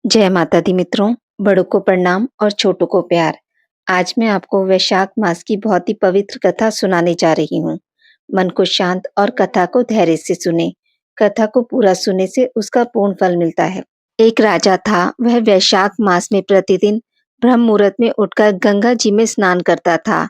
जय माता दी मित्रों। बड़ों को प्रणाम और छोटों को प्यार। आज मैं आपको वैशाख मास की बहुत ही पवित्र कथा सुनाने जा रही हूँ। मन को शांत और कथा को धैर्य से सुने। कथा को पूरा सुनने से उसका पूर्ण फल मिलता है। एक राजा था। वह वैशाख मास में प्रतिदिन ब्रह्म मुहूर्त में उठकर गंगा जी में स्नान करता था।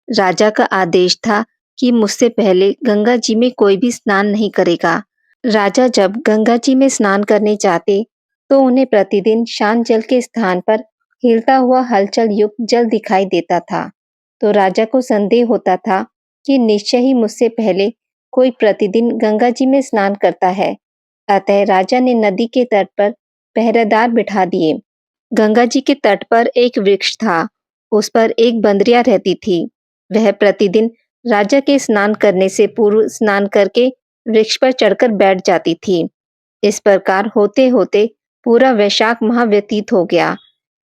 राजा का आदेश था कि मुझसे पहले गंगा जी में कोई भी स्नान नहीं करेगा। राजा जब गंगा जी में स्नान करने जाते तो उन्हें प्रतिदिन शांत जल के स्थान पर हिलता हुआ हलचल युक्त जल दिखाई देता था। तो राजा को संदेह होता था कि निश्चय ही मुझसे पहले कोई प्रतिदिन गंगा जी में स्नान करता है। अतः राजा ने नदी के तट पर पहरेदार बिठा दिए। गंगा जी के तट पर एक वृक्ष था। उस पर एक बंदरिया रहती थी। वह प्रतिदिन राजा के स्नान करने से पूर्व स्नान करके वृक्ष पर चढ़कर बैठ जाती थी। इस प्रकार होते होते पूरा वैशाख माह व्यतीत हो गया,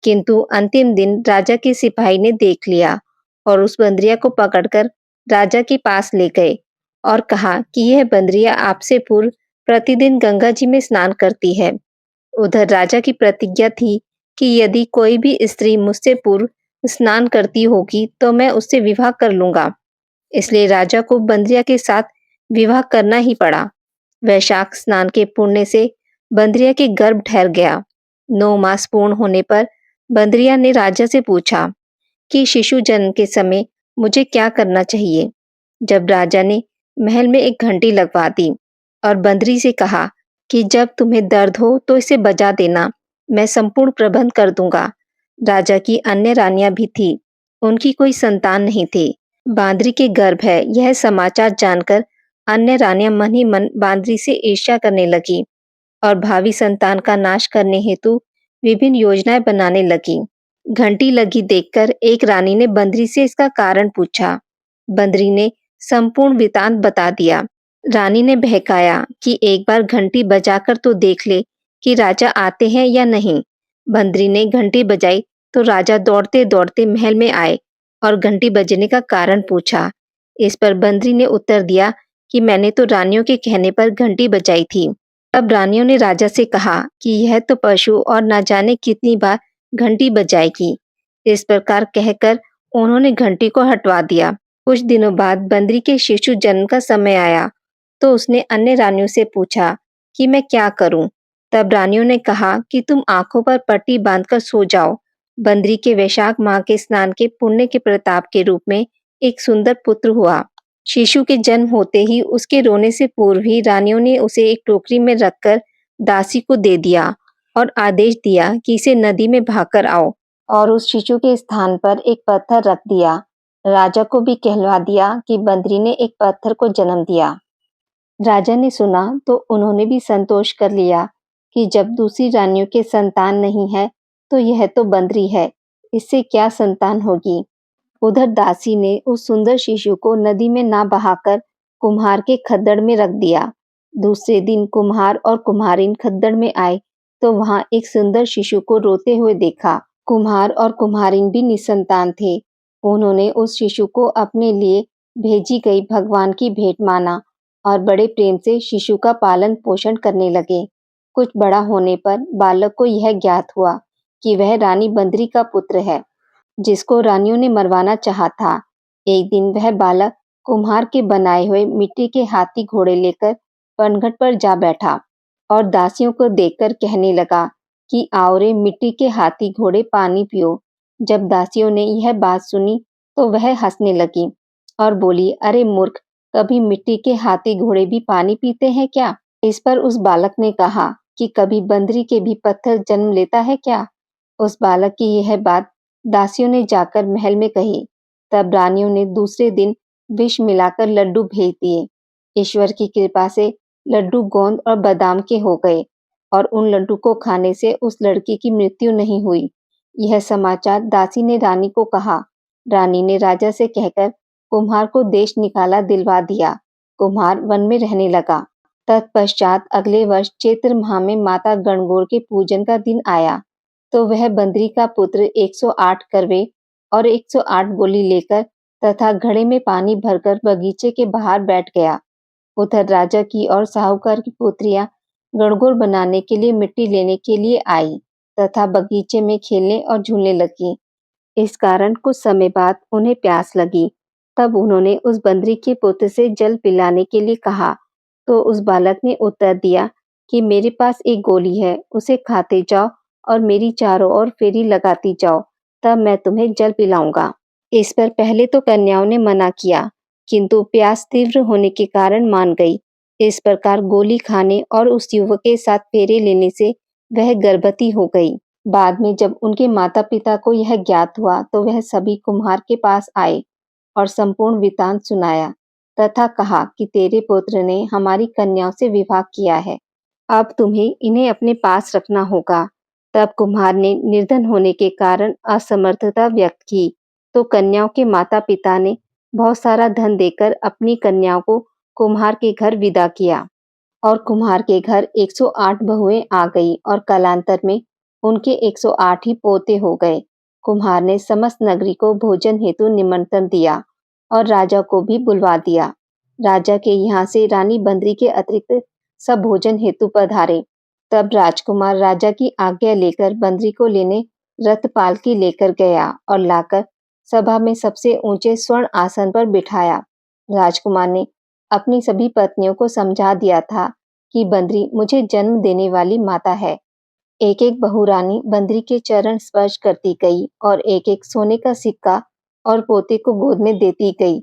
किंतु अंतिम दिन राजा के सिपाही ने देख लिया और उस बंदरिया को पकड़कर राजा के पास ले गए और कहा कि यह बंदरिया आपसे पूर्व प्रतिदिन गंगा जी में स्नान करती है। उधर राजा की प्रतिज्ञा थी कि यदि कोई भी स्त्री मुझसे पूर्व स्नान करती होगी तो मैं उससे विवाह कर लूंगा। इसलिए राजा को बंदरिया के साथ विवाह करना ही पड़ा। वैशाख स्नान के पुण्य से बंदरिया के गर्भ ठहर गया। 9 मास पूर्ण होने पर बंदरिया ने राजा से पूछा कि शिशु जन्म के समय मुझे क्या करना चाहिए। जब राजा ने महल में एक घंटी लगवा दी और बंदरी से कहा कि जब तुम्हें दर्द हो तो इसे बजा देना, मैं संपूर्ण प्रबंध कर दूंगा। राजा की अन्य रानियां भी थी। उनकी कोई संतान नहीं थी। बांदरी के गर्भ है यह समाचार जानकर अन्य रानियां मन ही मन बांदरी से ईर्ष्या करने लगी और भावी संतान का नाश करने हेतु विभिन्न योजनाएं बनाने लगी। घंटी लगी देखकर एक रानी ने बंदरी से इसका कारण पूछा। बंदरी ने संपूर्ण वृतांत बता दिया। रानी ने बहकाया कि एक बार घंटी बजाकर तो देख ले कि राजा आते हैं या नहीं। बंदरी ने घंटी बजाई तो राजा दौड़ते दौड़ते महल में आए और घंटी बजने का कारण पूछा। इस पर बंदरी ने उत्तर दिया कि मैंने तो रानियों के कहने पर घंटी बजाई थी। अब रानियों ने राजा से कहा कि यह तो पशु और न जाने कितनी बार घंटी बजाएगी। इस प्रकार कहकर उन्होंने घंटी को हटवा दिया। कुछ दिनों बाद बंदरी के शिशु जन्म का समय आया तो उसने अन्य रानियों से पूछा कि मैं क्या करूं। तब रानियों ने कहा कि तुम आंखों पर पट्टी बांधकर सो जाओ। बंदरी के वैशाख माह के स्नान के पुण्य के प्रताप के रूप में एक सुंदर पुत्र हुआ। शिशु के जन्म होते ही उसके रोने से पूर्व ही रानियों ने उसे एक टोकरी में रखकर दासी को दे दिया और आदेश दिया कि इसे नदी में भागकर आओ और उस शिशु के स्थान पर एक पत्थर रख दिया। राजा को भी कहलवा दिया कि बंदरी ने एक पत्थर को जन्म दिया। राजा ने सुना तो उन्होंने भी संतोष कर लिया कि जब दूसरी रानियों के संतान नहीं है तो यह तो बंदरी है, इससे क्या संतान होगी। उधर दासी ने उस सुंदर शिशु को नदी में ना बहाकर कुम्हार के खद्दड़ में रख दिया। दूसरे दिन कुम्हार और कुम्हारिन खद्दड़ में आए तो वहां एक सुंदर शिशु को रोते हुए देखा। कुम्हार और कुम्हारिन भी निसंतान थे। उन्होंने उस शिशु को अपने लिए भेजी गई भगवान की भेंट माना और बड़े प्रेम से शिशु का पालन पोषण करने लगे। कुछ बड़ा होने पर बालक को यह ज्ञात हुआ कि वह रानी बंदरी का पुत्र है, जिसको रानियों ने मरवाना चाहा था। एक दिन वह बालक कुम्हार के बनाए हुए मिट्टी के हाथी घोड़े लेकर पनघट पर जा बैठा और दासियों को देखकर कहने लगा कि आओ रे मिट्टी के हाथी घोड़े पानी पियो। जब दासियों ने यह बात सुनी तो वह हंसने लगी और बोली, अरे मूर्ख, कभी मिट्टी के हाथी घोड़े भी पानी पीते हैं क्या। इस पर उस बालक ने कहा कि कभी बंदरी के भी पत्थर जन्म लेता है क्या। उस बालक की यह बात दासियों ने जाकर महल में कही। तब रानियों ने दूसरे दिन विष मिलाकर लड्डू भेज दिए। ईश्वर की कृपा से लड्डू गोंद और बादाम के हो गए और उन लड्डू को खाने से उस लड़की की मृत्यु नहीं हुई। यह समाचार दासी ने रानी को कहा। रानी ने राजा से कहकर कुम्हार को देश निकाला दिलवा दिया। कुम्हार वन में रहने लगा। तत्पश्चात अगले वर्ष चैत्र माह में माता गणगौर के पूजन का दिन आया तो वह बंदरी का पुत्र 108 करवे और 108 गोली लेकर तथा घड़े में पानी भरकर बगीचे के बाहर बैठ गया। उधर राजा की और साहूकार की पुत्रियां गणगौर बनाने के लिए मिट्टी लेने के लिए आई। तथा बगीचे में खेलने और झूलने लगी। इस कारण कुछ समय बाद उन्हें प्यास लगी। तब उन्होंने उस बंदरी के पुत्र से जल पिलाने के लिए कहा, तो उस बालक ने उत्तर दिया कि मेरे पास एक गोली है, उसे खाते जाओ और मेरी चारों ओर फेरी लगाती जाओ, तब मैं तुम्हें जल पिलाऊंगा। इस पर पहले तो कन्याओं ने मना किया, किंतु प्यास तीव्र होने के कारण मान गई। इस प्रकार गोली खाने और उस युवक के साथ फेरे लेने से वह गर्भवती हो गई। बाद में जब उनके माता-पिता को यह ज्ञात हुआ, तो वह सभी कुम्हार के पास आए और संपूर्ण वृत्तांत सुनाया तथा कहा कि तेरे पुत्र ने हमारी कन्याओं से विवाह किया है। अब तुम्हें इन्हें अपने पास रखना होगा। तब कुम्हार ने निर्धन होने के कारण असमर्थता व्यक्त की, तो कन्याओं के माता-पिता ने बहुत सारा धन देकर अपनी कन्याओं को कुम्हार के घर विदा किया और कुम्हार के घर 108 बहुएं आ गई और कालांतर में उनके 108 ही पोते हो गए। कुम्हार ने समस्त नगरी को भोजन हेतु निमंत्रण दिया और राजा को भी बुलवा दिया। राजा के यहाँ से रानी बंदरी के अतिरिक्त सब भोजन हेतु पधारे। तब राजकुमार राजा की आज्ञा लेकर बंदरी को लेने रथ पालकी लेकर गया और लाकर सभा में सबसे ऊंचे स्वर्ण आसन पर बिठाया। राजकुमार ने अपनी सभी पत्नियों को समझा दिया था कि बंदरी मुझे जन्म देने वाली माता है। एक-एक बहुरानी बंदरी के चरण स्पर्श करती गई और एक-एक सोने का सिक्का और पोते को गोद में देती गई।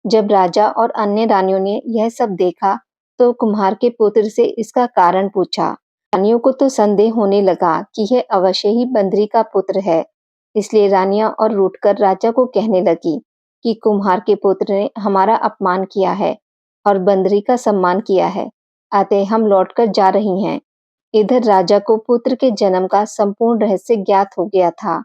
जब राजा और अन्य रानियों ने यह सब देखा, तो कुम्हार के पुत्र से इसका कारण पूछा। रानियों को तो संदेह होने लगा कि यह अवश्य ही बंदरी का पुत्र है। इसलिए रानियां और रूठकर राजा को कहने लगी कि कुम्हार के पुत्र ने हमारा अपमान किया है और बंदरी का सम्मान किया है, अतः हम लौटकर जा रही हैं। इधर राजा को पुत्र के जन्म का संपूर्ण रहस्य ज्ञात हो गया था,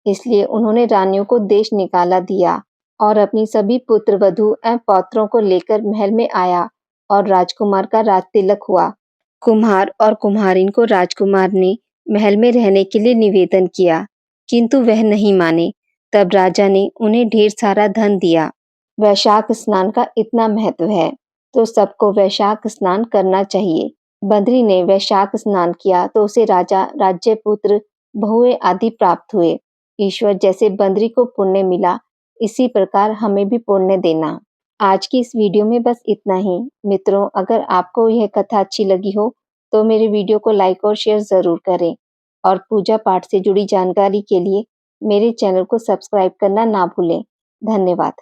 इसलिए उन्होंने रानियों को देश निकाला दिया और अपनी सभी पुत्र वधू एवं पौत्रों को लेकर महल में आया और राजकुमार का राज तिलक हुआ। कुम्हार और कुम्हारिन को राजकुमार ने महल में रहने के लिए निवेदन किया, किंतु वह नहीं माने। तब राजा ने उन्हें ढेर सारा धन दिया। वैशाख स्नान का इतना महत्व है, तो सबको वैशाख स्नान करना चाहिए। बंदरी ने वैशाख स्नान किया तो उसे राजा, राज्य, पुत्र, बहुएं आदि प्राप्त हुए। ईश्वर जैसे बंदरी को पुण्य मिला, इसी प्रकार हमें भी पुण्य देना। आज की इस वीडियो में बस इतना ही। मित्रों, अगर आपको यह कथा अच्छी लगी हो, तो मेरे वीडियो को लाइक और शेयर जरूर करें और पूजा पाठ से जुड़ी जानकारी के लिए मेरे चैनल को सब्सक्राइब करना ना भूलें। धन्यवाद।